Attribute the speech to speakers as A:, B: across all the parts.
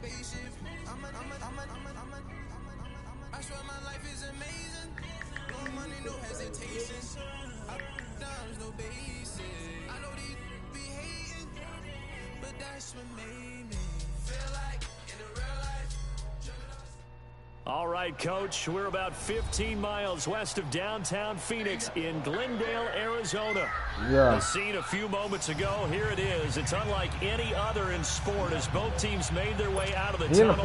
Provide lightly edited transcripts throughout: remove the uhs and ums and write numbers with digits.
A: I swear my life is amazing. No money, no hesitation. Times, no basic. I know these be hating, but that's what made me feel like in the real life.
B: All right, Coach, we're about 15 miles west of downtown Phoenix in Glendale, Arizona.
C: Yeah.
B: The scene a few moments ago, here it is. It's unlike any other in sport as both teams made their way out of the tunnel.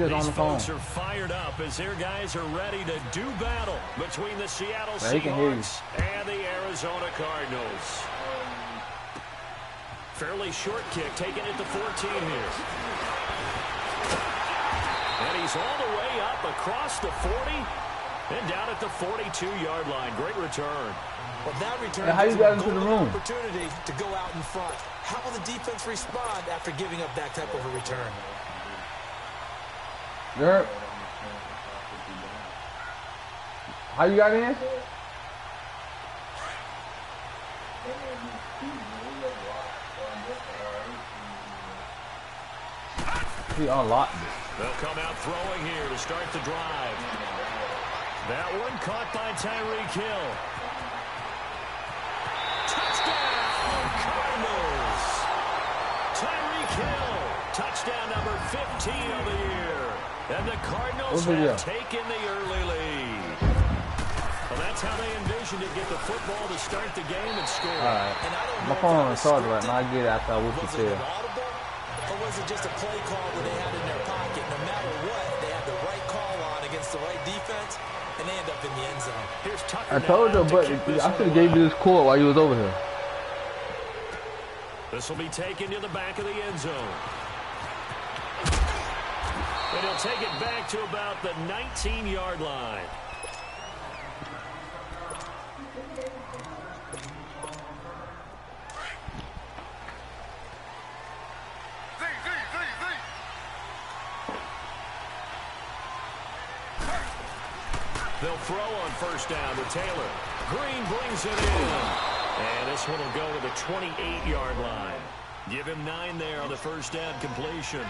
B: These folks are fired up as their guys are ready to do battle between the Seattle Seahawks and the Arizona Cardinals. Fairly short kick, taken at the 14 here. And he's all the way up across the 40 and down at the 42-yard line. Great return.
D: Well, that return
C: how you got into the room?
D: Opportunity to go out in front. How will the defense respond after giving up that type of a return?
C: Yep. How you got in? He unlocked it.
B: They'll come out throwing here to start the drive. That one caught by Tyreek Hill. Touchdown, Cardinals! Tyreek Hill, touchdown number 15 of the year. And the Cardinals have taken the early lead. Well, that's how they envisioned it, get the football to start the game and score.
C: All right. My phone on the charger right now. I get it after I whoop the tail.
D: Or was it just a play call that they had in their pocket? No matter what, they had the right call on against the right defense, and they end up in the end zone.
B: Here's Tucker.
C: I told you, but I should have gave you this cord while you was over here.
B: This will be taken to the back of the end zone. And he'll take it back to about the 19-yard line. They'll throw on first down to Taylor. Green brings it in. And this one will go to the 28-yard line. Give him 9 there on the first down completion.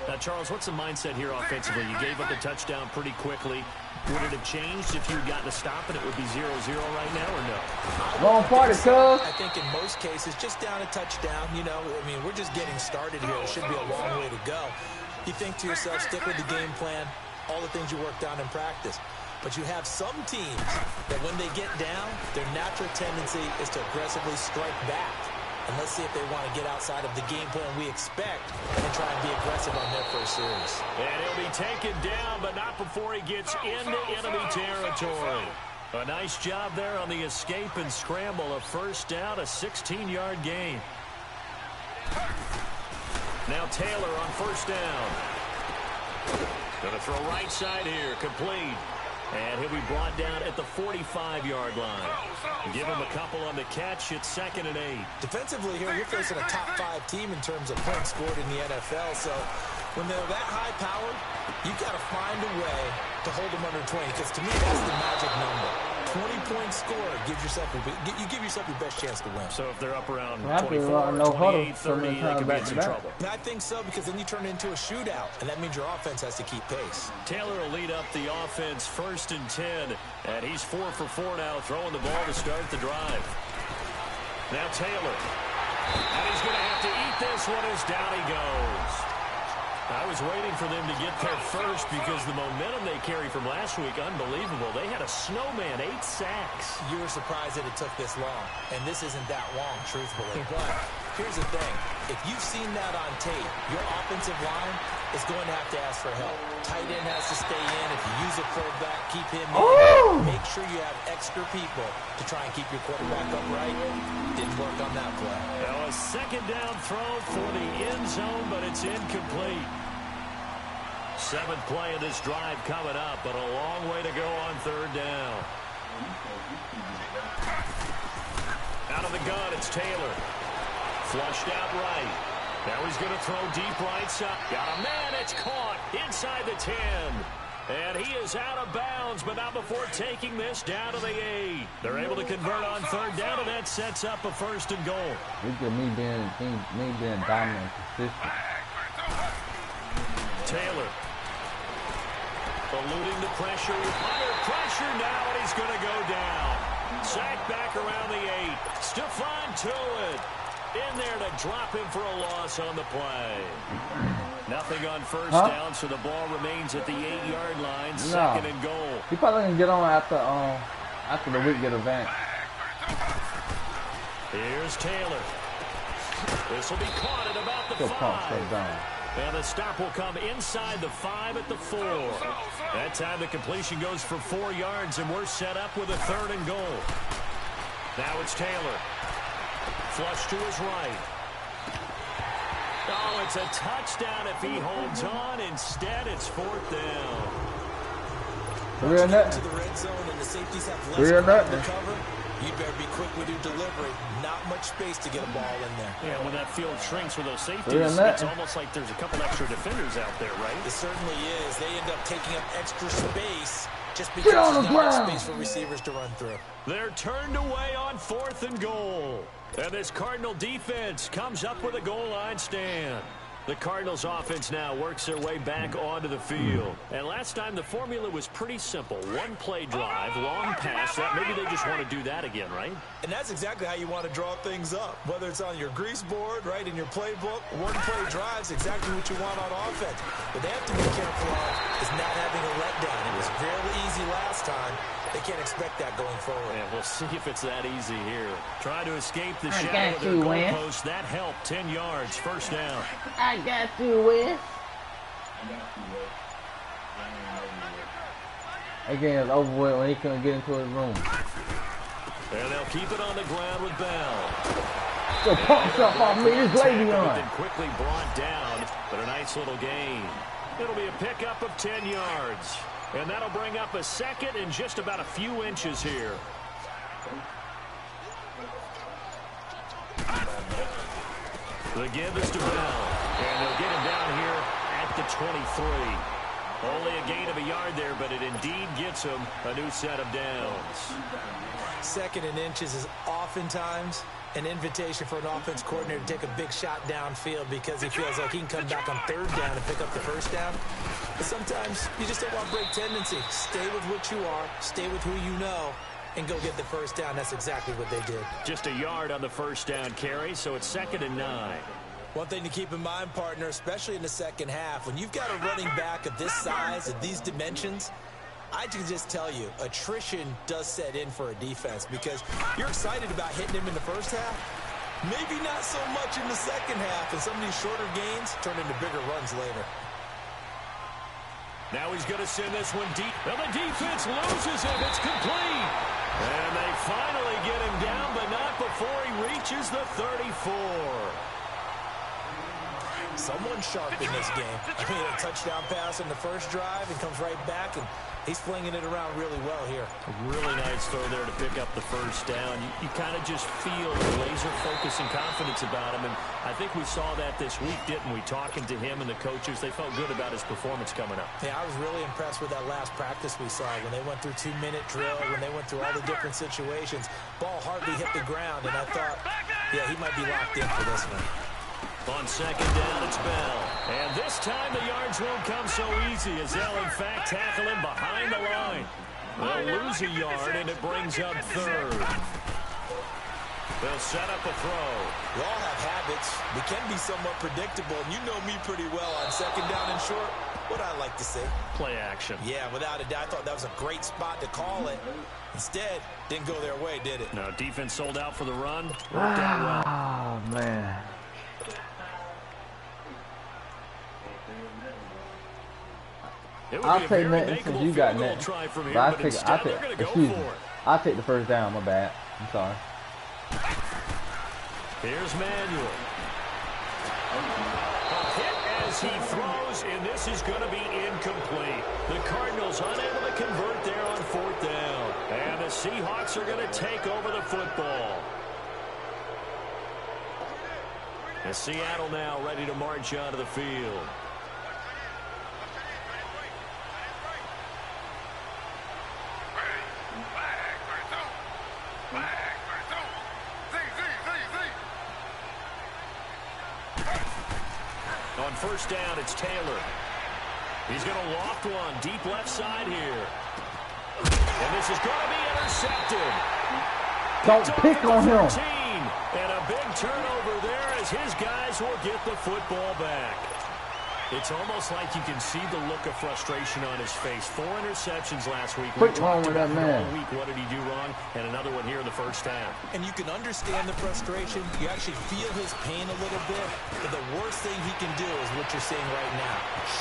B: Now, Charles, what's the mindset here offensively? You gave up the touchdown pretty quickly. Would it have changed if you had gotten a stop and it would be 0-0 right now, or no?
C: Wrong party, cuz.
D: I think in most cases, just down a touchdown, you know, I mean, we're just getting started here. It should be a long way to go. You think to yourself, stick with the game plan, all the things you worked on in practice. But you have some teams that when they get down, their natural tendency is to aggressively strike back. And let's see if they want to get outside of the game plan we expect and try and be aggressive on their first series.
B: And he'll be taken down, but not before he gets into enemy territory. A nice job there on the escape and scramble. A first down, a 16-yard gain. Now Taylor on first down. Going to throw right side here, complete. And he'll be brought down at the 45-yard line. Give him a couple on the catch. It's 2nd and 8.
D: Defensively here, you're facing a top 5 team in terms of points scored in the NFL. So when they're that high-powered, you've got to find a way to hold them under 20. Because to me, that's the magic number. 20-point score gives yourself you give yourself your best chance to win.
B: So if they're up around 24, 28, 30, they could be in some trouble.
D: And I think so, because then you turn it into a shootout, and that means your offense has to keep pace.
B: Taylor will lead up the offense 1st and 10, and he's 4 for 4 now, throwing the ball to start the drive. Now Taylor, and he's going to have to eat this one as down he goes. I was waiting for them to get there first because the momentum they carry from last week, unbelievable. They had a snowman, 8 sacks.
D: You were surprised that it took this long, and this isn't that long, truthfully. But here's the thing. If you've seen that on tape, your offensive line is going to have to ask for help. Tight end has to stay in. If you use a fullback, keep him in. Make sure you have extra people to try and keep your quarterback upright. Didn't work on that play.
B: Now a 2nd down throw for the end zone, but it's incomplete. 7th play of this drive coming up, but a long way to go on 3rd down. Out of the gun, it's Taylor. Flushed out right. Now he's going to throw deep right side. Got a man, it's caught inside the 10. And he is out of bounds, but not before taking this down to the 8. They're able to convert on 3rd down, and that sets up a 1st and goal.
C: Look at me being dominant, consistent.
B: Taylor. Eluding the pressure. Under pressure now, and he's going to go down. Sacked back around the 8. Stephon Tuitt in there to drop him for a loss on the play. Nothing on first down, so the ball remains at the 8-yard line. Second and goal.
C: He probably gonna get on after the week get advanced.
B: Here's Taylor. This will be caught at about the 5. And the stop will come inside the 5 at the 4. That time the completion goes for 4 yards, and we're set up with a 3rd and goal. Now it's Taylor. Flush to his right. Oh, it's a touchdown if he holds on. Instead, it's 4th down.
C: Real nothing.
D: To the red zone and the safeties have less ground to cover. You better be quick with your delivery. Not much space to get a ball in there.
B: Yeah, when that field shrinks with those safeties, it's almost like there's a couple extra defenders out there, right?
D: It certainly is. They end up taking up extra space just because there's not much space for receivers to run through.
B: They're turned away on 4th and goal. And this Cardinal defense comes up with a goal line stand. The Cardinals offense now works their way back onto the field. And last time the formula was pretty simple. 1-play drive, long pass. That maybe they just want to do that again, right?
D: And that's exactly how you want to draw things up. Whether it's on your grease board, right, in your playbook, 1-play drive's exactly what you want on offense. What they have to be careful of is not having a letdown. It was fairly easy last time. They can't expect that going forward.
B: Yeah, we'll see if it's that easy here. Try to escape the shadow of the goalpost. That helped. 10 yards. First down.
C: I got you, Wes. Again, it's over with when he couldn't get into his room.
B: And they'll keep it on the ground with Bell.
C: So pump stuff off me, this lady on.
B: Then quickly brought down, but a nice little gain. It'll be a pickup of 10 yards. And that'll bring up a 2nd and just about a few inches here. The give is to Bell. And they'll get him down here at the 23. Only a gain of a yard there, but it indeed gets him a new set of downs.
D: 2nd and inches is oftentimes an invitation for an offense coordinator to take a big shot downfield because he feels like he can come back on 3rd down and pick up the 1st down. But sometimes you just don't want break tendency. Stay with what you are, stay with who you know, and go get the 1st down. That's exactly what they did.
B: Just a yard on the 1st down carry, so it's 2nd and 9.
D: One thing to keep in mind, partner, especially in the second half, when you've got a running back of this size, of these dimensions, I can just tell you, attrition does set in for a defense because you're excited about hitting him in the first half. Maybe not so much in the second half, and some of these shorter gains turn into bigger runs later.
B: Now he's going to send this one deep. Well, the defense loses it. It's complete. And they finally get him down, but not before he reaches the 34.
D: Someone sharp in this game. I mean, a touchdown pass in the first drive and comes right back, and he's flinging it around really well here.
B: A really nice throw there to pick up the 1st down. You kind of just feel the laser focus and confidence about him, and I think we saw that this week, didn't we? Talking to him and the coaches, they felt good about his performance coming up.
D: Yeah, I was really impressed with that last practice we saw when they went through 2-minute drill, when they went through all the different situations. Ball hardly hit the ground, and I thought, yeah, he might be locked in for this one.
B: On 2nd down, it's Bell. And this time the yards won't come so easy as they'll, in fact, tackle him behind the line. They'll lose a yard, and it brings up 3rd. They'll set up a throw.
D: We all have habits. We can be somewhat predictable, and you know me pretty well on 2nd down and short. What I like to see.
B: Play action.
D: Yeah, without a doubt. I thought that was a great spot to call it. Instead, didn't go their way, did it?
B: No, defense sold out for the run. Worked out well.
C: Oh, man. I'll take nothing since you got nothing. But I'll take the 1st down, my bad. I'm sorry.
B: Here's Manuel. A hit as he throws, and this is going to be incomplete. The Cardinals unable to convert there on 4th down. And the Seahawks are going to take over the football. And Seattle now ready to march onto the field. On 1st down, it's Taylor. He's going to loft one deep left side here. And this is going to be intercepted.
C: Don't pick on him.
B: And a big turnover there as his guys will get the football back. It's almost like you can see the look of frustration on his face. 4 interceptions last week.
C: What's wrong with that man?
B: All week, what did he do wrong? And another one here in the first half.
D: And you can understand the frustration. You actually feel his pain a little bit. But the worst thing he can do is what you're seeing right now.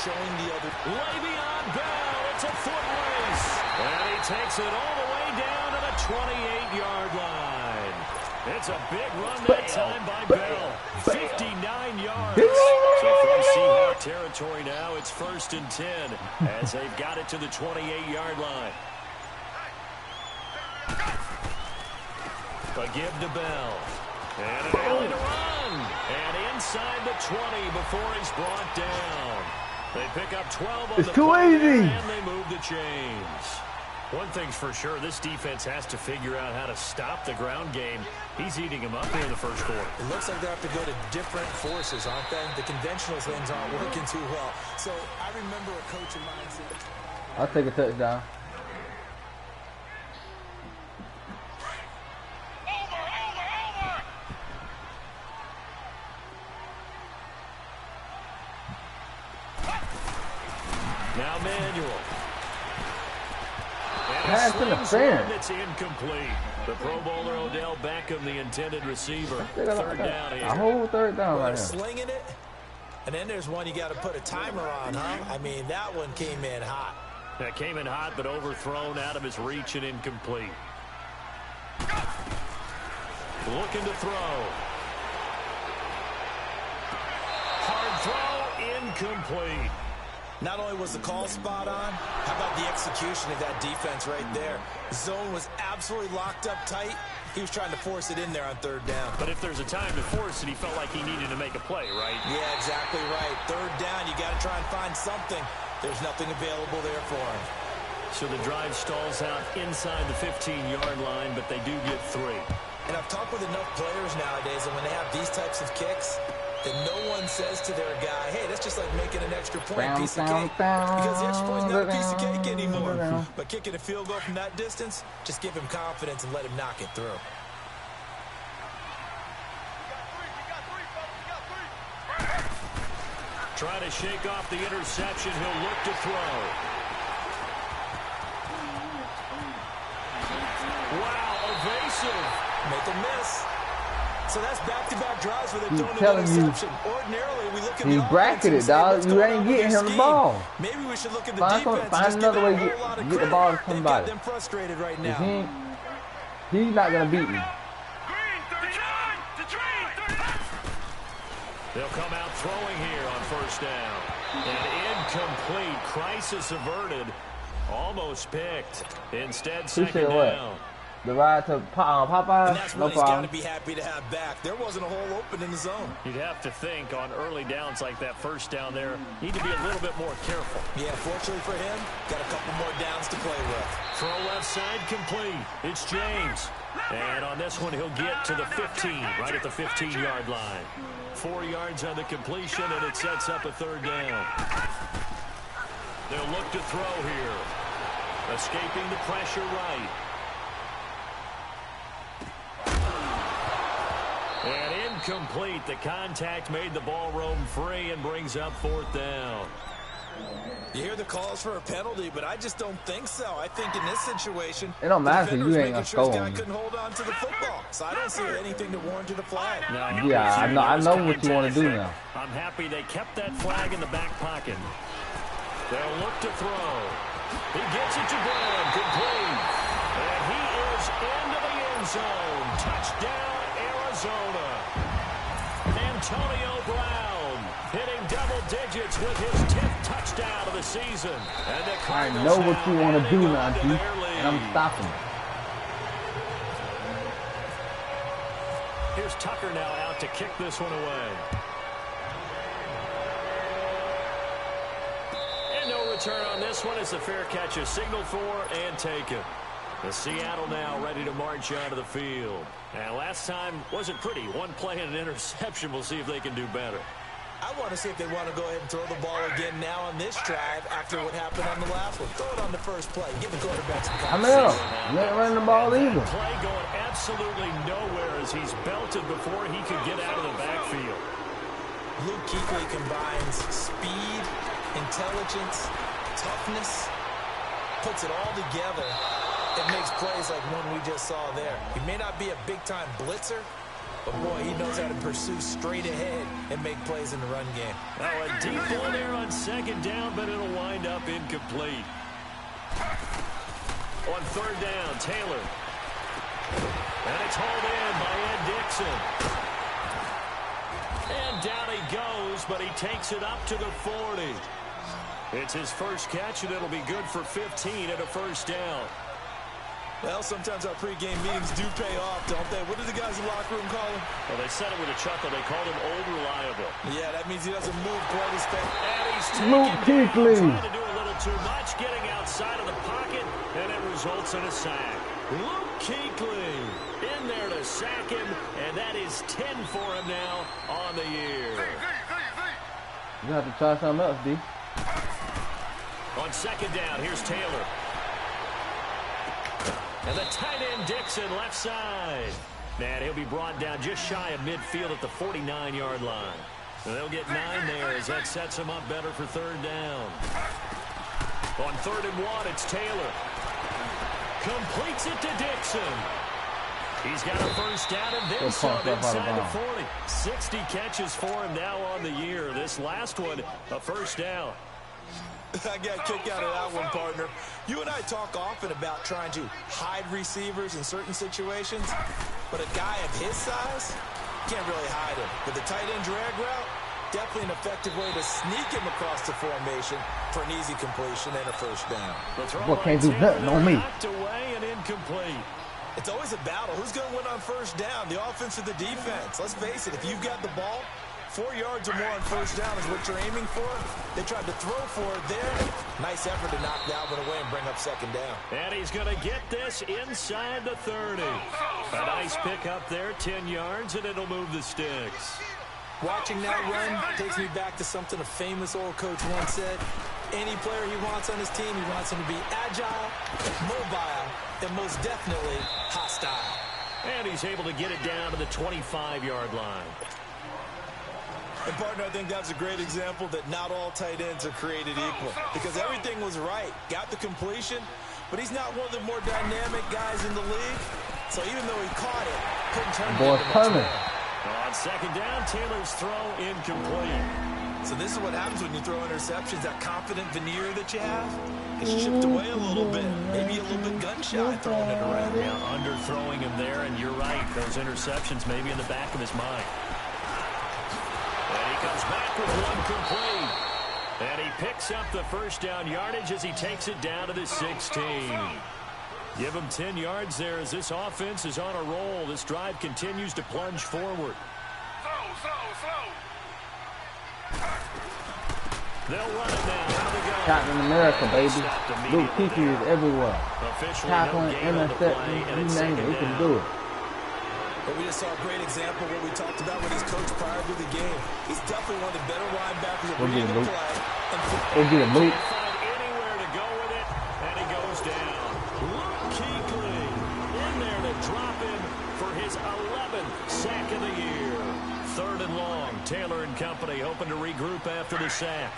D: Showing the other.
B: Le'Veon Bell. It's a foot race. And he takes it all the way down to the 28-yard line. It's a big run that time by Bell. 59 yards. So from Seahawk territory now, it's 1st and 10 as they've got it to the 28-yard line. A give to Bell. And an alley to run. And inside the 20 before he's brought down. They pick up 12 on the play and they move the chains. One thing's for sure, this defense has to figure out how to stop the ground game. He's eating him up here in the first quarter.
D: It looks like they have to go to different forces, aren't they? The conventional things aren't working too well. So I remember a coach of mine said,
C: I'll take a touchdown.
B: Now Manuel.
C: Pass interference.
B: It's incomplete. The Pro Bowler Odell Beckham, the intended receiver. Third down here.
C: A whole third down right here.
D: Slinging it. And then there's one you got to put a timer on, huh? I mean, that one came in hot.
B: That came in hot, but overthrown out of his reach and incomplete. Looking to throw. Hard throw, incomplete.
D: Not only was the call spot on, how about the execution of that defense right there? The zone was absolutely locked up tight. He was trying to force it in there on third down.
B: But if there's a time to force it, he felt like he needed to make a play, right?
D: Yeah, exactly right. Third down, you got to try and find something. There's nothing available there for him.
B: So the drive stalls out inside the 15-yard line, but they do get 3.
D: And I've talked with enough players nowadays, and when they have these types of kicks, that no one says to their guy, hey, that's just like making an extra point, piece of cake. Because the extra point's not a piece of cake anymore. But kicking a field goal from that distance, just give him confidence and let him knock it through.
B: Trying to shake off the interception. He'll look to throw. Wow, evasive.
D: Make a miss. So that's back-to-back drives where they've thrown an interception. Ordinarily, we look at the
C: bracketed, dog. You ain't getting him the ball.
D: Maybe we should look at the defense.
C: Find another way to get the ball to somebody.
D: Them frustrated right now.
C: He's not gonna beat me.
B: They'll come out throwing here on first down. And incomplete. Crisis averted. Almost picked. Instead, second down.
C: The ride to Popeye,
D: and that's what he's got to be happy to have back. There wasn't a hole open in the zone.
B: You'd have to think on early downs like that first down there, need to be a little bit more careful.
D: Yeah, fortunately for him, got a couple more downs to play with.
B: Throw left side complete. It's James. And on this one, he'll get to the 15, right at the 15-yard line. 4 yards on the completion, and it sets up a third down. They'll look to throw here. Escaping the pressure right. And incomplete. The contact made the ball roam free and brings up fourth down.
D: You hear the calls for a penalty, but I just don't think so. I think in this situation,
C: it don't matter if you ain't gonna score.
D: Guy couldn't hold on to the football, so I don't see anything that warranted a flag.
B: No,
C: yeah, I know what you want to do now.
B: I'm happy they kept that flag in the back pocket. They'll look to throw. He gets it to Brown, complete, and he is into the end zone. Touchdown, Arizona. Antonio Brown hitting double digits with his 10th touchdown of the season. And the
C: I know what you want to do now, G, and I'm stopping.
B: Here's Tucker now out to kick this one away. And no return on this one. It's a fair catch is signaled for and taken. The Seattle now ready to march onto the field. And last time wasn't pretty. One play and an interception. We'll see if they can do better.
D: I want to see if they want to go ahead and throw the ball again now on this drive after what happened on the last one. Throw it on the first play. Give the quarterback some time.
C: I'm out. You ain't running the ball either.
B: Play going absolutely nowhere as he's belted before he could get out of the backfield.
D: Luke Kuechly combines speed, intelligence, toughness, puts it all together. It makes plays like one we just saw there. He may not be a big-time blitzer, but, boy, he knows how to pursue straight ahead and make plays in the run game.
B: Oh, a deep ball there on second down, but it'll wind up incomplete. On third down, Taylor. And it's hauled in by Ed Dixon. And down he goes, but he takes it up to the 40. It's his first catch, and it'll be good for 15 and a first down.
D: Well, sometimes our pregame meetings do pay off, don't they? What do the guys in the locker room call him?
B: Well, they said it with a chuckle. They called him Old Reliable.
D: Yeah, that means he doesn't move quite as fast.
B: And he's
C: Luke Kuechly
B: trying to do a little too much, getting outside of the pocket, and it results in a sack. Luke Kuechly in there to sack him, and that is 10 for him now on the year.
C: You have to try something else, D.
B: On second down, here's Taylor. And the tight end Dixon left side. And he'll be brought down just shy of midfield at the 49-yard line. And they'll get 9 there as that sets them up better for third down. On 3rd and 1, it's Taylor. Completes it to Dixon. He's got a first down and then some inside the 40. 60 catches for him now on the year. This last one, a first down.
D: I got a kick out of that one, partner. You and I talk often about trying to hide receivers in certain situations, but a guy of his size, can't really hide him. With the tight end drag route, definitely an effective way to sneak him across the formation for an easy completion and a first down.
C: What can't do nothing on me?
B: Away and incomplete.
D: It's always a battle. Who's going to win on first down, the offense or the defense? Let's face it, if you've got the ball, 4 yards or more on first down is what you're aiming for. They tried to throw for it there. Nice effort to knock that one away and bring up second down.
B: And he's going to get this inside the 30. A nice pick up there, 10 yards, and it'll move the sticks.
D: Watching that run takes me back to something a famous old coach once said. Any player he wants on his team, he wants him to be agile, mobile, and most definitely hostile.
B: And he's able to get it down to the 25-yard line.
D: And, partner, I think that's a great example that not all tight ends are created equal. Because everything was right. Got the completion, but he's not one of the more dynamic guys in the league. So even though he caught it, couldn't turn it into much more.
B: On second down, Taylor's throw incomplete.
D: So this is what happens when you throw interceptions. That confident veneer that you have is chipped away a little bit. Maybe a little bit gun-shy throwing it around.
B: Yeah, underthrowing him there, and you're right. Those interceptions may be in the back of his mind. And he comes back with one complete. And he picks up the first down yardage as he takes it down to the 16. Give him 10 yards there as this offense is on a roll. This drive continues to plunge forward. They'll run it now.
C: Captain America, baby. Luke Kuechly is everywhere. Tackling, intercepting, you name it, he can do it.
D: But we just saw a great example of what we talked about with his coach prior to the game. He's definitely one of the better linebackers of reading the play.
C: We'll get him, Luke.
B: Find anywhere to go with it, and he goes down. Luke Kuechly in there to drop him for his 11th sack of the year. 3rd and long. Taylor and company hoping to regroup after the sack.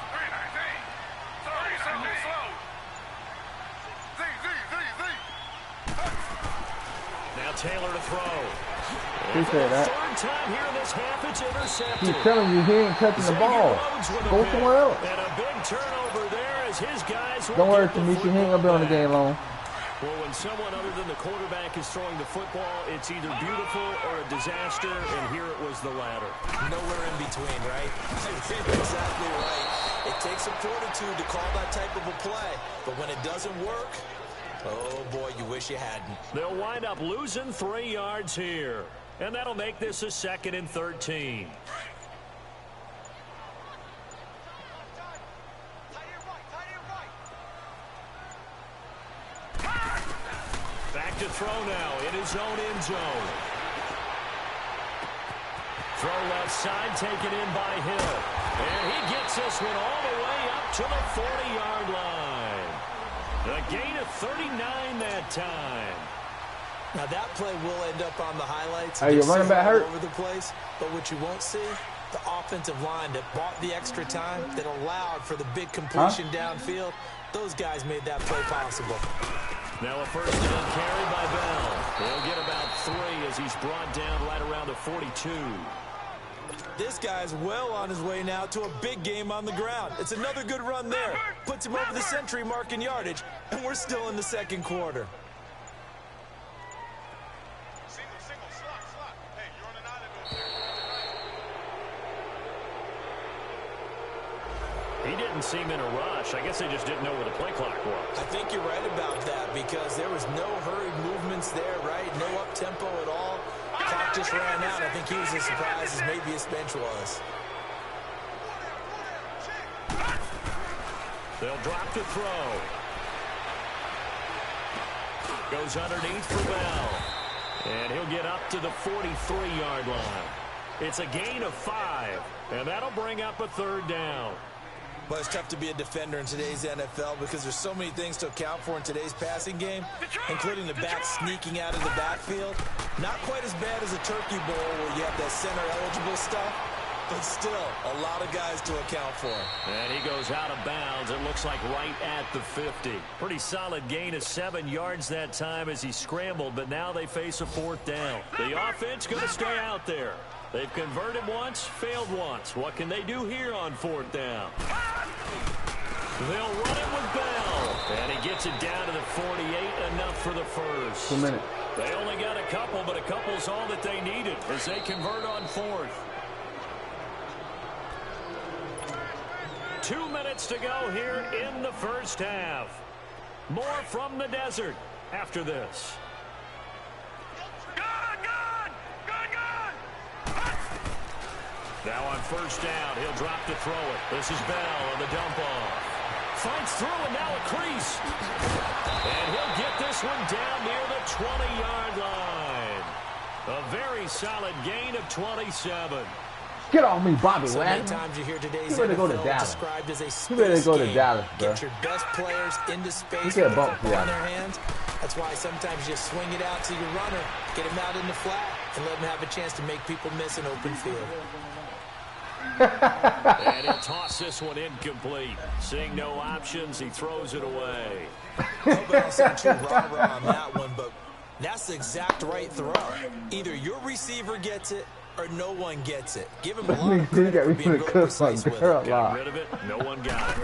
B: Now Taylor to throw.
C: Appreciate that.
B: Third time here in this half, it's intercepted.
C: He's telling you he ain't touching the ball. Go somewhere else.
B: And a big turnover there as his guys
C: Don't worry, Tamisha, he ain't gonna be on the game long.
B: Well, when someone other than the quarterback is throwing the football, it's either beautiful or a disaster, and here it was the latter.
D: Nowhere in between, right? Exactly right. It takes some fortitude to call that type of a play, but when it doesn't work, oh boy, you wish you hadn't.
B: They'll wind up losing 3 yards here, and that'll make this a 2nd and 13. Back to throw now in his own end zone. Throw left side taken in by Hill. And he gets this one all the way up to the 40-yard line. A gain of 39 that time.
D: Now that play will end up on the highlights.
C: Are you running back hurt?
D: Over the place, but what you won't see, the offensive line that bought the extra time, that allowed for the big completion downfield, those guys made that play possible.
B: Now a first down carry by Bell. He'll get about 3 as he's brought down right around the 42.
D: This guy's well on his way now to a big game on the ground. It's another good run there. Puts him over the century mark in yardage, and we're still in the second quarter.
B: He didn't seem in a rush. I guess they just didn't know where the play clock was.
D: I think you're right about that because there was no hurried movements there, right? No up-tempo at all. Clock just ran out. I think he was as surprised as maybe his bench was.
B: They'll drop to throw. Goes underneath for Bell. And he'll get up to the 43-yard line. It's a gain of 5, and that'll bring up a third down.
D: But it's tough to be a defender in today's NFL because there's so many things to account for in today's passing game, including the back sneaking out of the backfield. Not quite as bad as a turkey bowl where you have that center-eligible stuff, but still a lot of guys to account for.
B: And he goes out of bounds. It looks like right at the 50. Pretty solid gain of 7 yards that time as he scrambled, but now they face a fourth down. The offense going to stay out there. They've converted once, failed once. What can they do here on fourth down? They'll run it with Bell. And he gets it down to the 48, enough for the first.
C: 2 minutes.
B: They only got a couple, but a couple's all that they needed as they convert on fourth. 2 minutes to go here in the first half. More from the desert after this. Now on first down, he'll drop to throw it. This is Bell on the dump off. Finds through and now a crease. And he'll get this one down near the 20-yard line. A very solid gain of 27.
C: Get off me, Bobby
D: so
C: Wagner.
D: many times you hear today's
C: You better go to
D: NFL
C: Dallas.
D: described as a space
C: You better go to
D: game.
C: Dallas, bro.
D: Get your best players into space
C: You
D: with
C: get
D: the
C: bumped
D: football in
C: for
D: their hands. That's why sometimes you just swing it out to your runner, get him out in the flat, and let him have a chance to make people miss an open field.
B: And he'll toss this one incomplete. Seeing no options, he throws it away.
D: Nobody else sound too rah-rah on that one, but that's the exact right throw. Either your receiver gets it or no one gets it. Give him a lot of credit for being really precise with it.
B: Got rid of it. No one got it.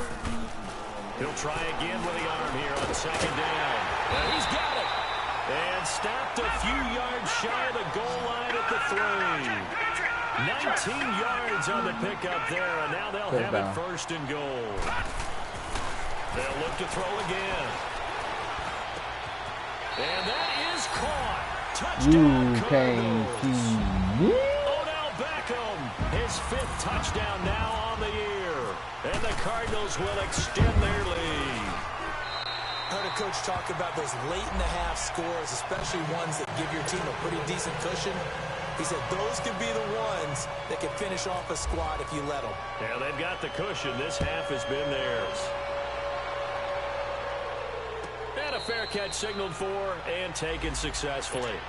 B: He'll try again with the arm here on second down. And he's got it. And stopped a few yards shy of the goal line at the 3. 19 yards on the pickup there, and now they'll have it first and goal. They'll look to throw again. And that is caught. Touchdown, Cardinals. Odell Beckham, his 5th touchdown now on the year. And the Cardinals will extend their lead.
D: I heard a coach talk about those late-in-the-half scores, especially ones that give your team a pretty decent cushion. He said those could be the ones that could finish off a squad if you let them.
B: Yeah, they've got the cushion. This half has been theirs. And a fair catch signaled for and taken successfully.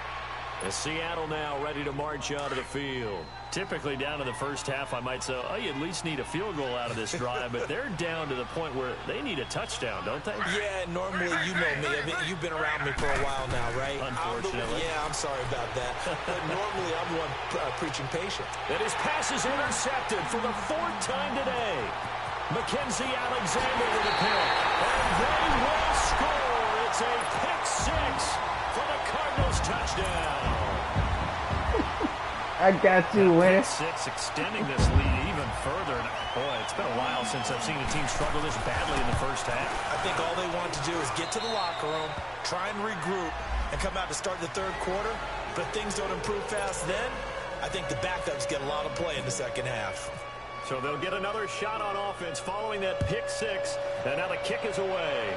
B: As Seattle now ready to march out of the field. Typically down in the first half, I might say, oh, you at least need a field goal out of this drive, but they're down to the point where they need a touchdown, don't they?
D: Yeah, normally, you know me. I mean, you've been around me for a while now, right?
B: Unfortunately.
D: I'm sorry about that. But normally, I'm the one preaching patience.
B: And his pass is intercepted for the 4th time today. Mackenzie Alexander with a pick. And they will score. It's a pick 6 for the Cardinals touchdown.
C: I got you, Wentz.
B: 6 extending this lead even further. Boy, it's been a while since I've seen a team struggle this badly in the first half.
D: I think all they want to do is get to the locker room, try and regroup, and come out to start the third quarter. But things don't improve fast then. I think the backups get a lot of play in the second half.
B: So they'll get another shot on offense following that pick 6. And now the kick is away.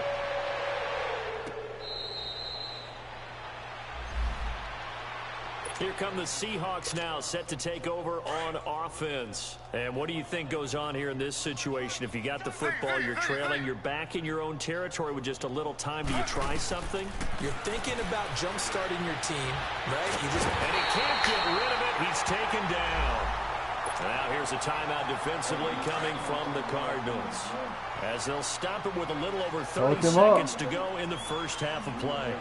B: Here come the Seahawks now, set to take over on offense. And what do you think goes on here in this situation? If you got the football, you're trailing, you're back in your own territory with just a little time. Do you try something?
D: You're thinking about jump-starting your team, right?
B: And he can't get rid of it. He's taken down. Now here's a timeout defensively coming from the Cardinals, as they'll stop it with a little over 30 seconds to go in the first half of play.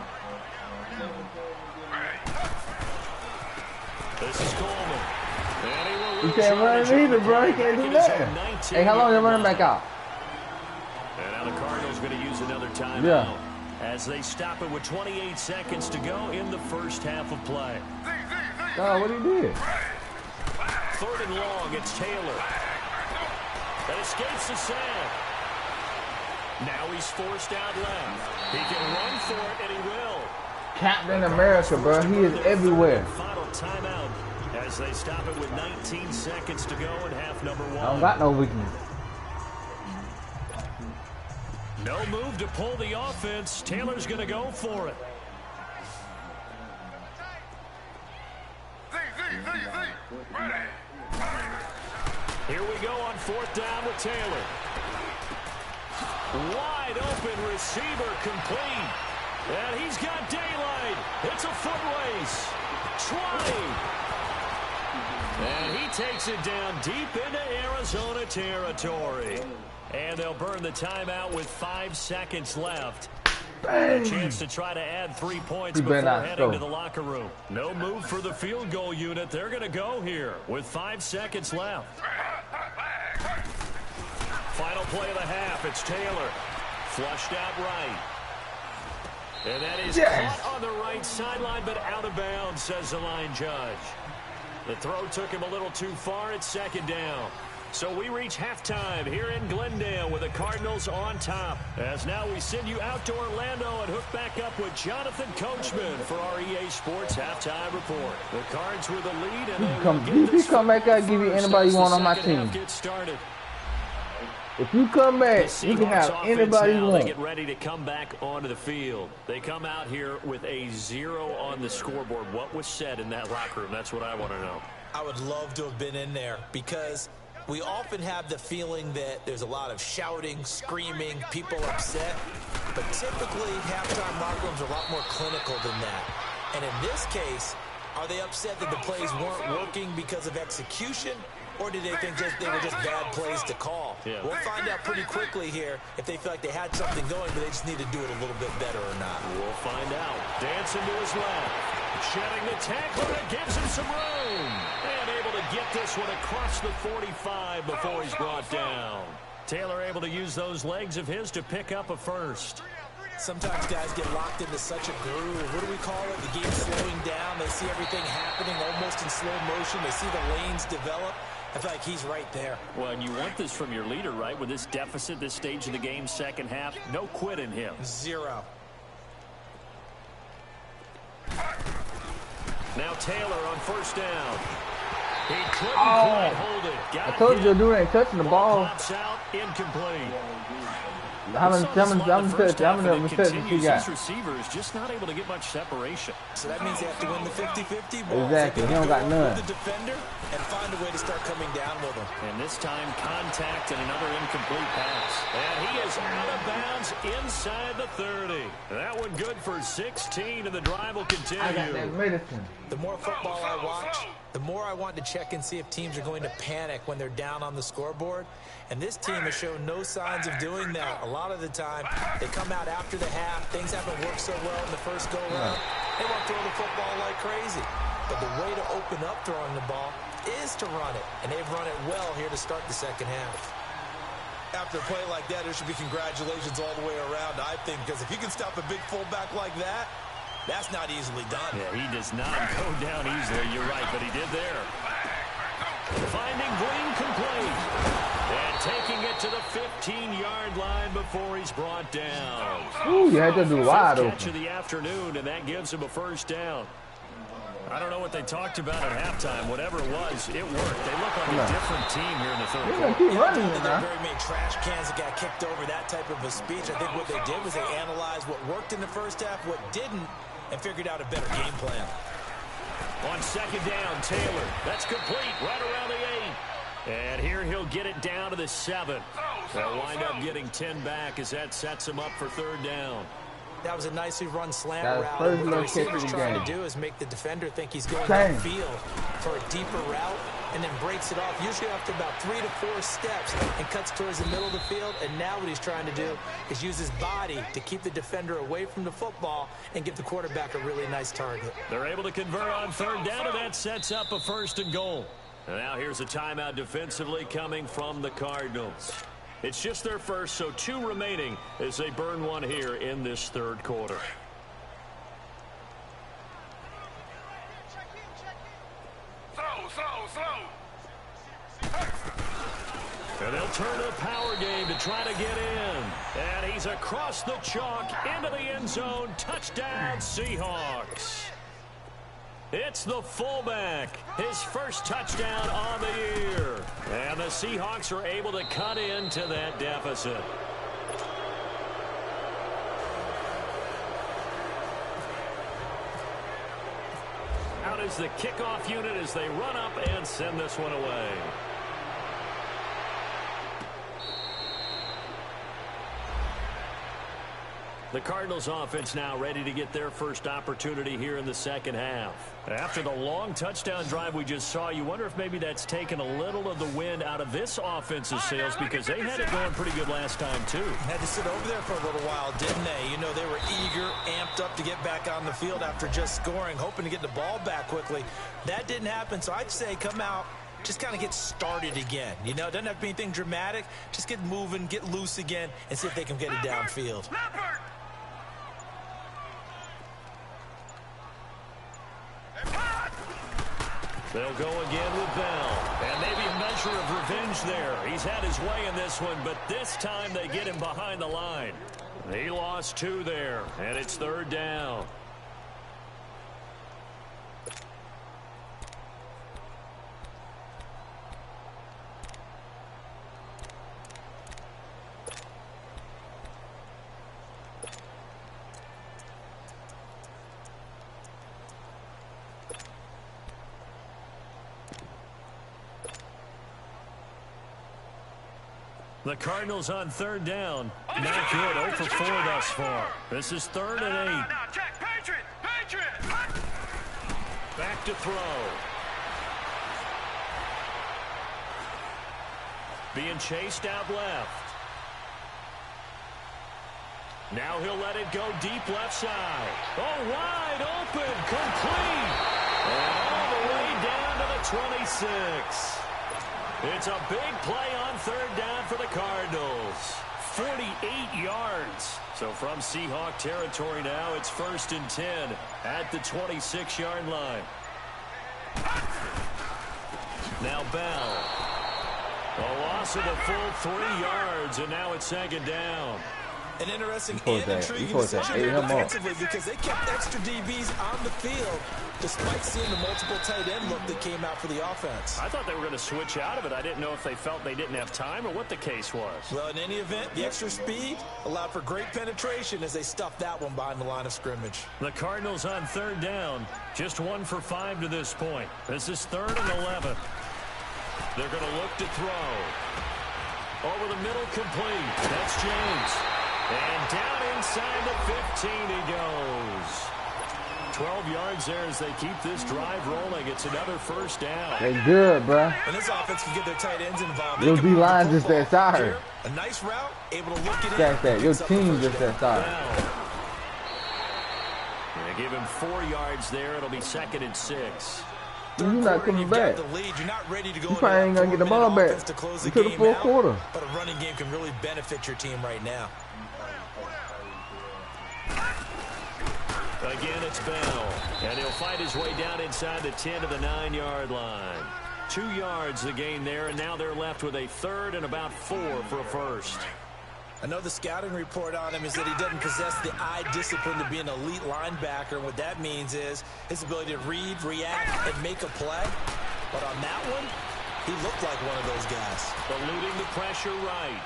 B: This is Coleman.
C: You can't run it either, bro. He can't do that. Hey, how long are you running back out?
B: And now the Cardinals going to use another timeout as they stop it with 28 seconds to go in the first half of play.
C: Oh, what he did?
B: 3rd and long, it's Taylor. That escapes the sack. Now he's forced out left. He can run for it, and he will.
C: Captain America, bro. He is everywhere.
B: Final timeout as they stop it with 19 seconds to go in half number 1.
C: I don't got no weakness.
B: No move to pull the offense. Taylor's going to go for it. Here we go on 4th down with Taylor. Wide open receiver complete. And he's got daylight. It's a foot race. Trying. And he takes it down deep into Arizona territory. And they'll burn the timeout with 5 seconds left. A chance to try to add 3 points before heading to the locker room. No move for the field goal unit. They're going to go here with 5 seconds left. Final play of the half. It's Taylor. Flushed out right. And that is caught on the right sideline, but out of bounds, says the line judge. The throw took him a little too far. It's 2nd down. So we reach halftime here in Glendale with the Cardinals on top. As now we send you out to Orlando and hook back up with Jonathan Coachman for our EA Sports Halftime Report. The Cards with the lead. And
C: if you come back out, give you anybody you want on my team. If you come back, you can have anybody you want.
B: They get ready to come back onto the field. They come out here with a 0 on the scoreboard. What was said in that locker room? That's what I want to know.
D: I would love to have been in there because we often have the feeling that there's a lot of shouting, screaming, people upset. But typically, halftime locker rooms are a lot more clinical than that. And in this case, are they upset that the plays weren't working because of execution? Or did they think they were just bad plays to call? Yeah. We'll find out pretty quickly here if they feel like they had something going, but they just need to do it a little bit better or not.
B: We'll find out. Dancing to his left. Shedding the tackle that gives him some room. And able to get this one across the 45 before he's brought down. Taylor able to use those legs of his to pick up a first.
D: Sometimes guys get locked into such a groove. What do we call it? The game's slowing down. They see everything happening almost in slow motion. They see the lanes develop. I feel like he's right there.
B: Well, and you want this from your leader, right? With this deficit, this stage of the game, second half, no quit in him.
D: 0.
B: Now Taylor on 1st down. He couldn't quite hold it.
C: I told you, dude ain't touching the ball.
B: Pops out, incomplete.
C: How many receptions you got?
B: This receiver is just not able to get much separation.
D: So that means they have to win the 50-50 ball.
C: Exactly. He don't got none.
D: The defender and find a way to start coming down with him.
B: And this time, contact and another incomplete pass. And he is out of bounds inside the 30. That one good for 16, and the drive will continue.
C: I got that medicine.
D: The more football I watch, the more I want to check and see if teams are going to panic when they're down on the scoreboard. And this team has shown no signs of doing that. A lot of the time, they come out after the half. Things haven't worked so well in the first go-round. They want to throw the football like crazy. But the way to open up throwing the ball is to run it. And they've run it well here to start the second half. After a play like that, there should be congratulations all the way around, I think. Because if you can stop a big fullback like that, that's not easily done.
B: Yeah, he does not go down easily. You're right, but he did there. Finding Green complete. And taking it to the 15-yard line before he's brought down.
C: Ooh, you had to do wide open.
B: Catch of the afternoon, and that gives him a first down. I don't know what they talked about at halftime. Whatever it was, it worked. They look like a different team here in the third quarter.
C: Keep running it now.
D: Very many trash cans that got kicked over, that type of a speech. I think what they did was they analyzed what worked in the first half, what didn't, and figured out a better game plan.
B: On second down, Taylor. That's complete right around the 8. And here he'll get it down to the 7. They'll wind up getting 10 back as that sets him up for third down.
D: That was a nicely run slant route.
C: What
D: the receiver's trying to do is make the defender think he's going downfield for a deeper route and then breaks it off, usually after about 3 to 4 steps, and cuts towards the middle of the field. And now what he's trying to do is use his body to keep the defender away from the football and give the quarterback a really nice target.
B: They're able to convert on third down, and that sets up a 1st and goal. And now here's a timeout defensively coming from the Cardinals. It's just their first, so 2 remaining as they burn one here in this third quarter. And they'll turn to the power game to try to get in. And he's across the chalk into the end zone. Touchdown, Seahawks. It's the fullback, his first touchdown on the year. And the Seahawks are able to cut into that deficit. Out is the kickoff unit as they run up and send this one away. The Cardinals offense now ready to get their first opportunity here in the second half. After the long touchdown drive we just saw, you wonder if maybe that's taken a little of the wind out of this offense's sails, because they had it going pretty good last time too.
D: Had to sit over there for a little while, didn't they? You know, they were eager, amped up to get back on the field after just scoring, hoping to get the ball back quickly. That didn't happen, so I'd say come out, just kind of get started again. You know, it doesn't have to be anything dramatic. Just get moving, get loose again, and see if they can get it downfield.
B: They'll go again with Bell. And maybe a measure of revenge there. He's had his way in this one, but this time they get him behind the line. He lost 2 there, and it's third down. The Cardinals on third down. Not good. 0 for 4 thus far. This is 3rd and 8. Back to throw. Being chased out left. Now he'll let it go deep left side. Oh, wide open. Complete. And all the way down to the 26. It's a big play on third down for the Cardinals. 48 yards. So from Seahawk territory now, it's 1st and 10 at the 26-yard line. Now Bell. A loss of a full 3 yards, and now it's 2nd down.
D: An interesting and intriguing decision here defensively, because they kept extra DBs on the field despite seeing the multiple tight end look that came out for the offense.
B: I thought they were going to switch out of it. I didn't know if they felt they didn't have time or what the case was.
D: Well, in any event, the extra speed allowed for great penetration as they stuffed that one behind the line of scrimmage.
B: The Cardinals on third down, just 1 for 5 to this point. This is 3rd and 11. They're going to look to throw. Over the middle, complete. That's James. And down inside the 15 he goes. 12 yards there as they keep this drive rolling. It's another 1st down.
C: They good, bro.
D: And this offense can get their tight ends involved.
C: Your D-line just that sorry.
D: A nice route, able to look it
C: That's that. Your team just that sorry.
B: They give him 4 yards there. It'll be 2nd and 6.
C: You're not coming back.
D: The lead. You're not ready to go.
C: You probably ain't gonna get the ball back until the 4th quarter.
D: But a running game can really benefit your team right now.
B: Again, it's Bell, and he'll fight his way down inside the 10 to the 9-yard line. 2 yards the gain there, and now they're left with a 3rd and about 4 for a 1st.
D: I know the scouting report on him is that he doesn't possess the eye discipline to be an elite linebacker. And what that means is his ability to read, react, and make a play. But on that one, he looked like one of those guys.
B: Eluding the pressure right.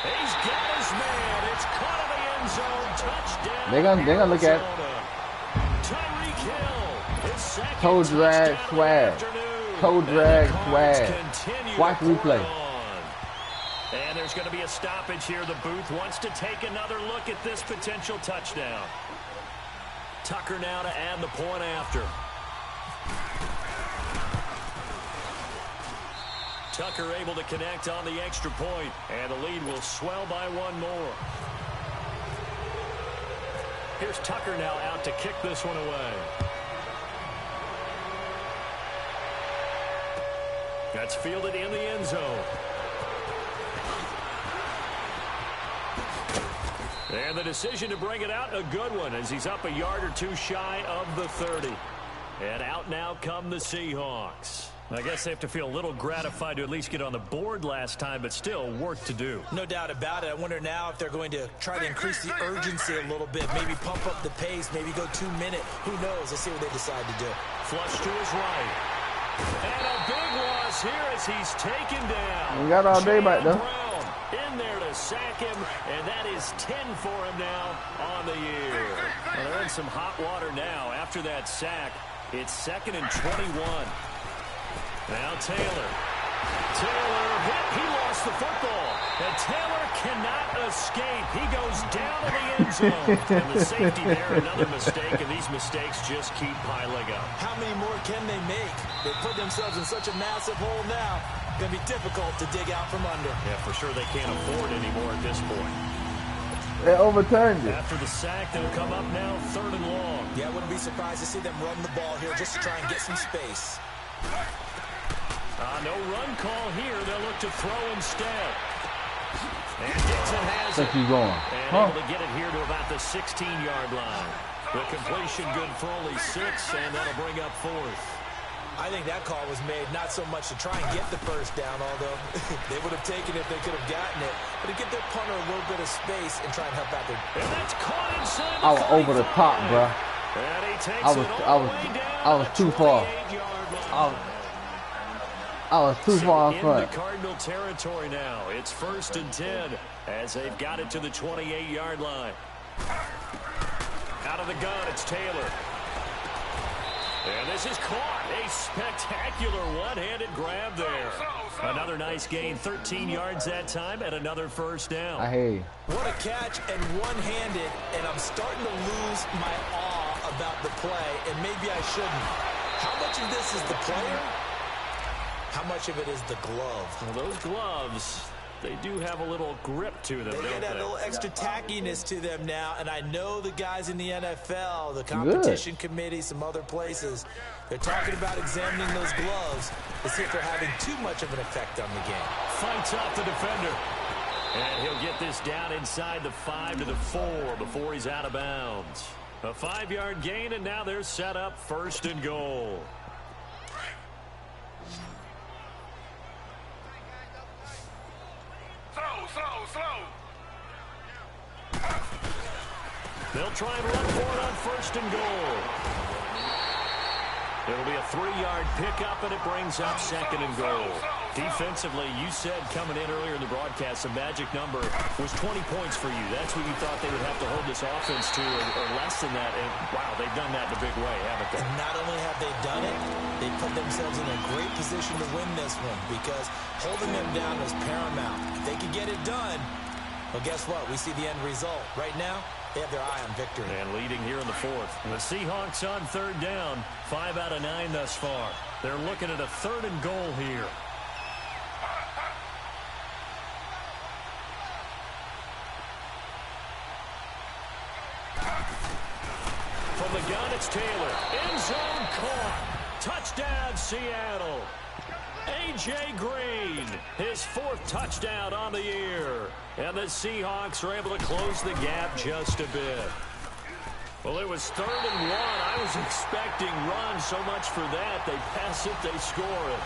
B: He's got his man. It's caught in the end zone. Touchdown.
C: They're gonna look at it.
B: Tyreek Hill
C: Toe drag swag. Toe drag swag. Watch replay.
B: And there's going to be a stoppage here. The booth wants to take another look at this potential touchdown. Tucker now to add the point after. Tucker able to connect on the extra point, and the lead will swell by one more. Here's Tucker now out to kick this one away. That's fielded in the end zone. And the decision to bring it out, a good one, as he's up a yard or two shy of the 30. And out now come the Seahawks. I guess they have to feel a little gratified to at least get on the board last time, but still work to do.
D: No doubt about it. I wonder now if they're going to try to increase the urgency a little bit, maybe pump up the pace, maybe go 2 minute. Who knows? Let's see what they decide to do.
B: Flush to his right. And a big loss here as he's taken down.
C: We got all day back though.
B: In there to sack him, and that is 10 for him now on the year. Well, they're in some hot water now. After that sack, it's 2nd and 21. Now Taylor. Taylor hit. He lost the football. And Taylor cannot escape. He goes down to the end zone. And the safety there, another mistake, and these mistakes just keep piling up.
D: How many more can they make? They put themselves in such a massive hole now. Going to be difficult to dig out from under.
B: Yeah, for sure they can't afford anymore at this point.
C: They overturned it.
B: After the sack, they'll come up now 3rd and long.
D: Yeah, I wouldn't be surprised to see them run the ball here just to try and get some space.
B: No run call here. They'll look to throw instead. And Dixon has it.
C: Keep going.
B: And able to get it here to about the 16-yard line. The completion good for only 6, and that'll bring up 4th.
D: I think that call was made not so much to try and get the first down, although they would have taken it if they could have gotten it, but to get their punter a little bit of space and try and help out their...
B: And that's caught inside the
C: I was over the top, bro.
B: And he takes
C: I was too far. I was too far in front.
B: In the Cardinal territory now. It's 1st and 10 as they've got it to the 28-yard line. Out of the gun, it's Taylor. And this is caught. A spectacular one-handed grab there. Another nice gain, 13 yards that time, and another first down.
C: I hear you.
D: What a catch and one-handed, and I'm starting to lose my awe about the play, and maybe I shouldn't. How much of this is the player? How much of it is the glove?
B: Well, those gloves, they do have a little grip to them,
D: They
B: don't
D: get
B: they?
D: a little extra tackiness to them now, and I know the guys in the NFL, the competition committee, some other places, they're talking about examining those gloves to see if they're having too much of an effect on the game.
B: Fights off the defender. And he'll get this down inside the 5 to the 4 before he's out of bounds. A 5-yard gain, and now they're set up 1st and goal. They'll try and run for it on 1st and goal. It'll be a 3-yard pickup, and it brings up 2nd and goal. Defensively, you said coming in earlier in the broadcast, the magic number was 20 points for you. That's what you thought they would have to hold this offense to, or less than that. And, wow, they've done that in a big way, haven't they?
D: And not only have they done it, they put themselves in a great position to win this one because holding them down was paramount. If they could get it done, well, guess what? We see the end result. Right now, they have their eye on victory.
B: And leading here in the 4th. The Seahawks on 3rd down. 5 out of 9 thus far. They're looking at a 3rd and goal here. From the gun, it's Taylor. End zone caught. Touchdown, Seattle. A.J. Green, his 4th touchdown on the year. And the Seahawks are able to close the gap just a bit. Well, it was 3rd and 1. I was expecting runs, so much for that. They pass it, they score it.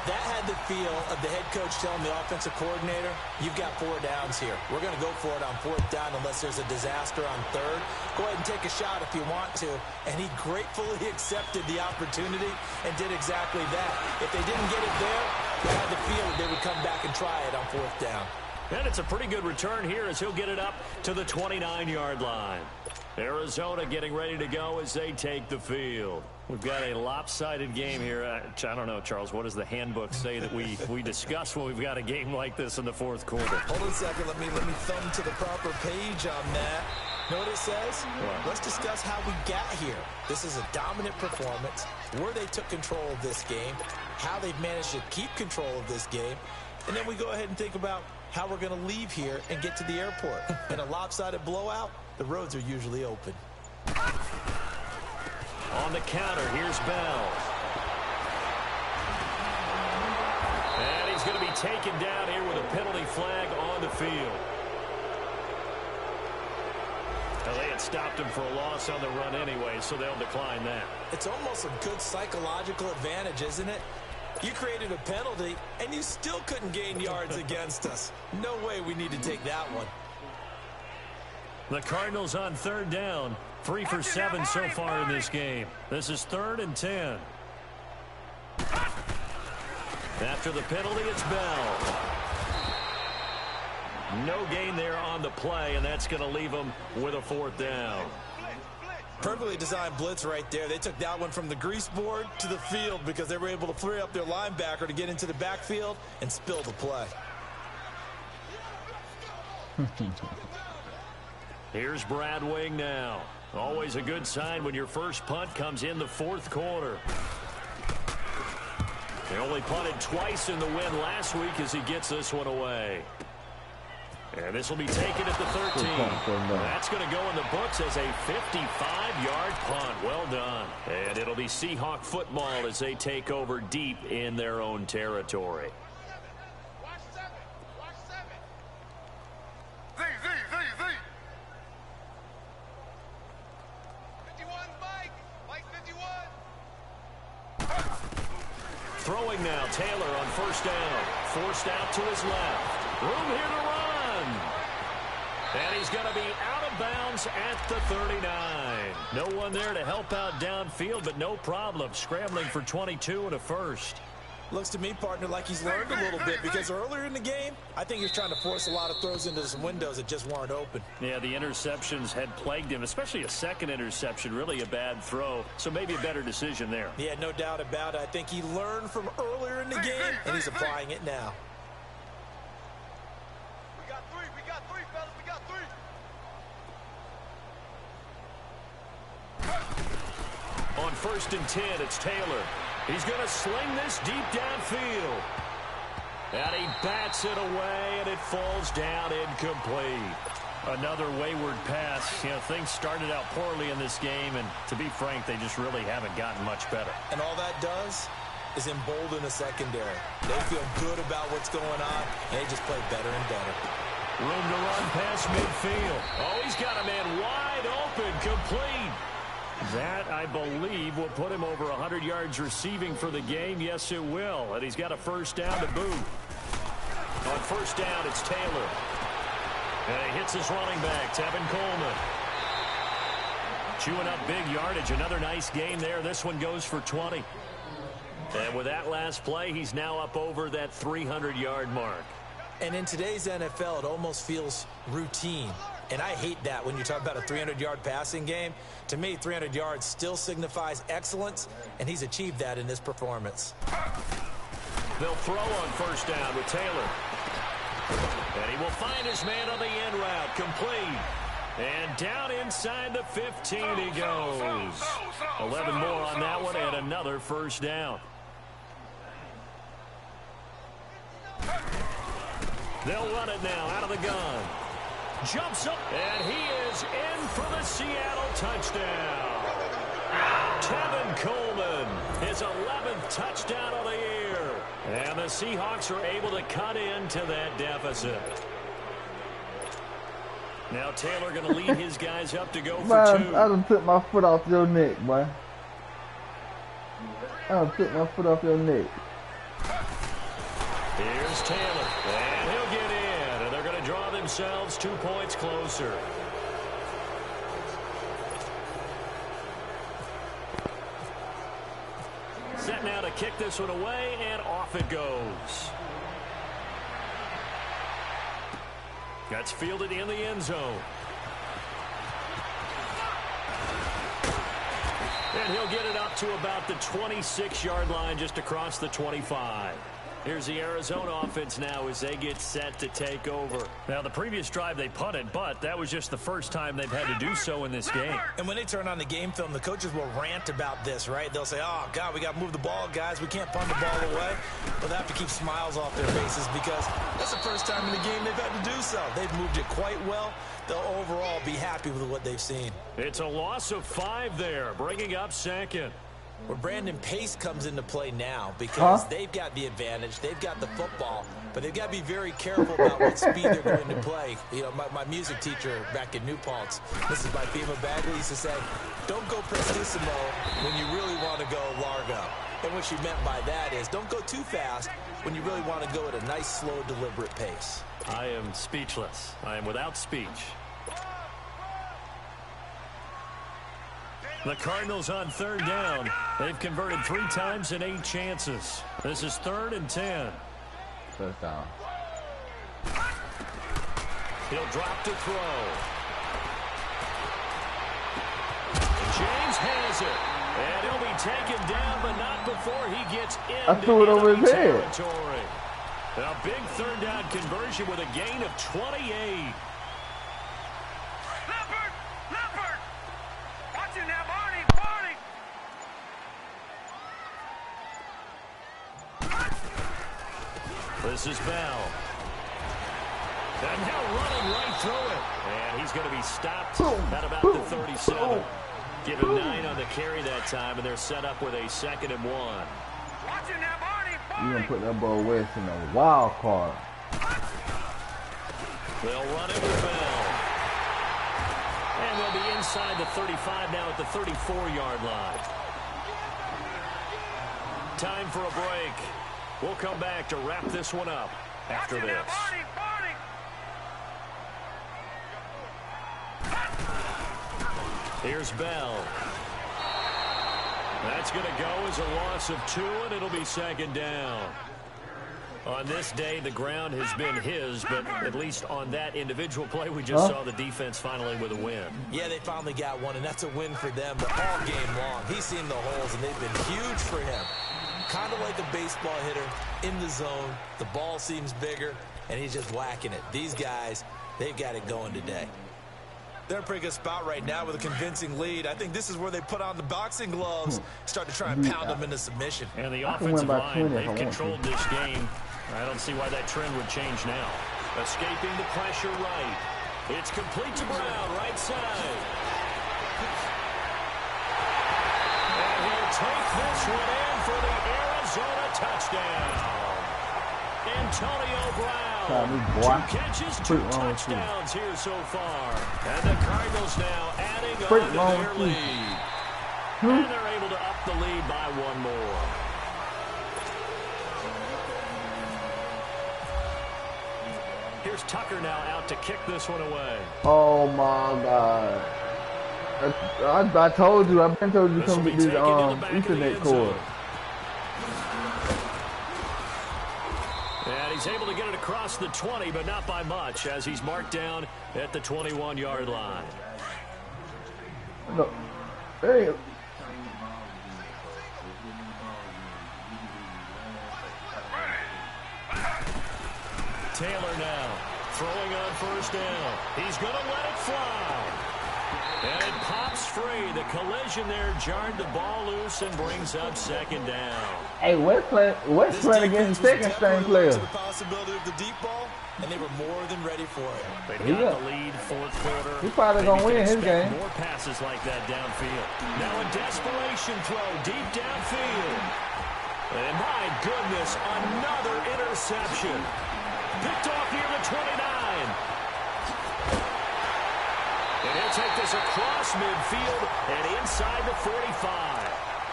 D: That had the feel of the head coach telling the offensive coordinator, you've got 4 downs here. We're going to go for it on 4th down unless there's a disaster on 3rd. Go ahead and take a shot if you want to. And he gratefully accepted the opportunity and did exactly that. If they didn't get it there, they had the feel that they would come back and try it on 4th down.
B: And it's a pretty good return here as he'll get it up to the 29-yard line. Arizona getting ready to go as they take the field. We've got a lopsided game here. I don't know, Charles. What does the handbook say that we discuss when we've got a game like this in the fourth quarter?
D: Hold on a second. Let me thumb to the proper page on that. Know what it says?
B: What?
D: Let's discuss how we got here. This is a dominant performance, where they took control of this game, how they've managed to keep control of this game, and then we go ahead and think about how we're going to leave here and get to the airport. In a lopsided blowout, the roads are usually open.
B: On the counter, here's Bell. And he's going to be taken down here with a penalty flag on the field. Well, they had stopped him for a loss on the run anyway, so they'll decline that.
D: It's almost a good psychological advantage, isn't it? You created a penalty, and you still couldn't gain yards against us. No way we need to take that one.
B: The Cardinals on third down. 3 for 7 so far in this game. This is 3rd and 10. After the penalty, it's Bell. No gain there on the play, and that's going to leave them with a 4th down.
D: Perfectly designed blitz right there. They took that one from the grease board to the field because they were able to free up their linebacker to get into the backfield and spill the play.
B: Here's Brad Wing now. Always a good sign when your first punt comes in the 4th quarter. They only punted twice in the win last week as he gets this one away. And this will be taken at the 13. That's going to go in the books as a 55-yard punt. Well done. And it'll be Seahawk football as they take over deep in their own territory. Throwing now, Taylor on first down. Forced out to his left. Room here to run. And he's going to be out of bounds at the 39. No one there to help out downfield, but no problem. Scrambling for 22 and a first.
D: Looks to me, partner, like he's learned a little bit because earlier in the game, I think he was trying to force a lot of throws into some windows that just weren't open.
B: Yeah, the interceptions had plagued him, especially a second interception, really a bad throw. So maybe a better decision there.
D: Yeah, no doubt about it. I think he learned from earlier in the game, and he's applying it now.
E: We got three, fellas, we got three.
B: On 1st and 10, it's Taylor. He's going to sling this deep downfield. And he bats it away, and it falls down incomplete. Another wayward pass. You know, things started out poorly in this game, and to be frank, they just really haven't gotten much better.
D: And all that does is embolden the secondary. They feel good about what's going on, and they just play better and better.
B: Room to run past midfield. Oh, he's got a man wide open, complete. That, I believe, will put him over 100 yards receiving for the game. Yes, it will. And he's got a first down to boot. On first down, it's Taylor. And he hits his running back, Tevin Coleman. Chewing up big yardage. Another nice gain there. This one goes for 20. And with that last play, he's now up over that 300-yard mark.
D: And in today's NFL, it almost feels routine. And I hate that when you talk about a 300-yard passing game. To me, 300 yards still signifies excellence, and he's achieved that in this performance.
B: They'll throw on first down with Taylor. And he will find his man on the end route, complete. And down inside the 15 he goes. 11 more on that one, and another first down. They'll run it now out of the gun. Jumps up, and he is in for the Seattle touchdown. Tevin Coleman, his 11th touchdown of the year. And the Seahawks are able to cut into that deficit. Now Taylor going to lead his guys up to go for 2.
C: I done took my foot off your neck, boy. I done took my foot off your neck.
B: Here's Taylor, and he'll get in, and they're going to draw themselves 2 points closer. Set now to kick this one away, and off it goes. That's fielded in the end zone. And he'll get it up to about the 26-yard line, just across the 25. Here's the Arizona offense now as they get set to take over. Now, the previous drive they punted, but that was just the first time they've had to do so in this game.
D: And when they turn on the game film, the coaches will rant about this, right? They'll say, oh, God, we got to move the ball, guys. We can't punt the ball away. But they have to keep smiles off their faces because that's the first time in the game they've had to do so. They've moved it quite well. They'll overall be happy with what they've seen.
B: It's a loss of 5 there, bringing up second.
D: Where Brandon Pace comes into play now because they've got the advantage, they've got the football, but they've got to be very careful about what speed they're going to play. You know, my music teacher back in New Paltz, Mrs. Bifema Bagley, used to say, don't go prestissimo when you really want to go largo. And what she meant by that is don't go too fast when you really want to go at a nice, slow, deliberate pace.
B: I am speechless. I am without speech. The Cardinals on 3rd down. They've converted 3 times in 8 chances. This is 3rd and 10.
C: First down.
B: He'll drop to throw. James has it. And he'll be taken down, but not before he gets into enemy territory. A big 3rd down conversion with a gain of 28. This is Bell. And now running right through it. And he's going to be stopped at about the 37. Give him 9 on the carry that time, and they're set up with a 2nd and 1.
C: You're going to put that ball West in a wild card.
B: They'll run it with Bell. And they'll be inside the 35 now at the 34-yard line. Time for a break. We'll come back to wrap this one up after this. Here's Bell. That's going to go as a loss of 2, and it'll be 2nd down. On this day, the ground has been his, but at least on that individual play, we just saw the defense finally with a win.
D: Yeah, they finally got one, and that's a win for them, but all game long, he's seen the holes, and they've been huge for him. Kind of like a baseball hitter in the zone. The ball seems bigger, and he's just whacking it. These guys, they've got it going today. They're in a pretty good spot right now with a convincing lead. I think this is where they put on the boxing gloves, start to try and pound them into submission.
B: And the offensive line, they've controlled this game. I don't see why that trend would change now. Escaping the pressure right. It's complete to Brown, right side. And he'll take this one in for the Arizona touchdown. Antonio Brown. 2 catches, 2 touchdowns here so far. And the Cardinals now adding on to their lead. And they're able to up the lead by 1 more. Here's Tucker now out to kick this one away.
C: Oh my God. I told you, I've been told you to come get this Ethernet cord.
B: And he's able to get it across the 20, but not by much, as he's marked down at the 21-yard line.
C: No. Hey.
B: Taylor now throwing on 1st down. He's going to let it fly. And it pops free. The collision there jarred the ball loose and brings up 2nd down.
C: Hey, West playing against the 2nd string player.
D: The possibility of the deep ball, and they were more than ready for it.
B: They got the lead 4th quarter.
C: He's probably going to win his game.
B: More passes like that downfield. Now a desperation throw deep downfield. And my goodness, another interception. Picked off near the 29. And he'll take this across midfield and inside the 45.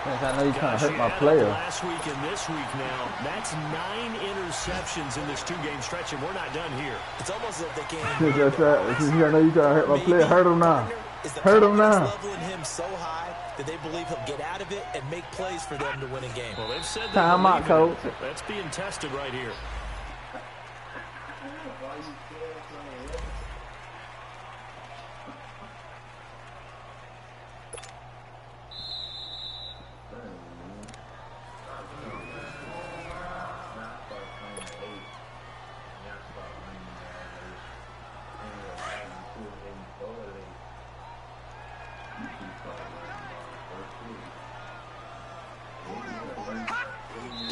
C: Yes, I know you're trying to hurt my player.
B: Last week and this week now, that's 9 interceptions in this 2-game stretch, and we're not done here.
D: It's almost as if they can't.
C: I know you're trying to hurt my player. Hurt him now. Hurt him now.
D: Leveling him so high that they believe he'll get out of it and make plays for them to win a game.
B: Well, they've said
C: time out, coach.
B: That's being tested right here.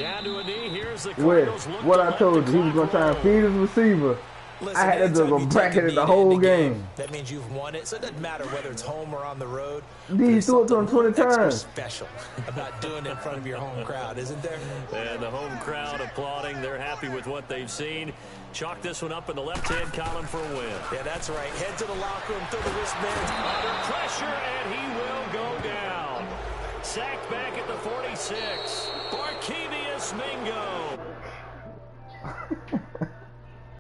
B: Down to a knee. Here's the
C: With
B: Cardinals.
C: what I told you, he was going to try and feed his receiver.
D: Listen,
C: I had to
D: anytime
C: go
D: you
C: bracket
D: take a
C: it the
D: knee
C: whole
D: in
C: game.
D: That means you've won it. So it doesn't matter whether it's home or on the road.
C: He threw it to him 20
D: extra
C: times.
D: special about doing it in front of your home crowd, isn't there?
B: And the home crowd applauding. They're happy with what they've seen. Chalk this one up in the left-hand column for a win.
D: Yeah, that's right. Head to the locker room, throw the wristbands.
B: Under pressure, and he will go down. Sacked back at the 46. Barkevius Mingo.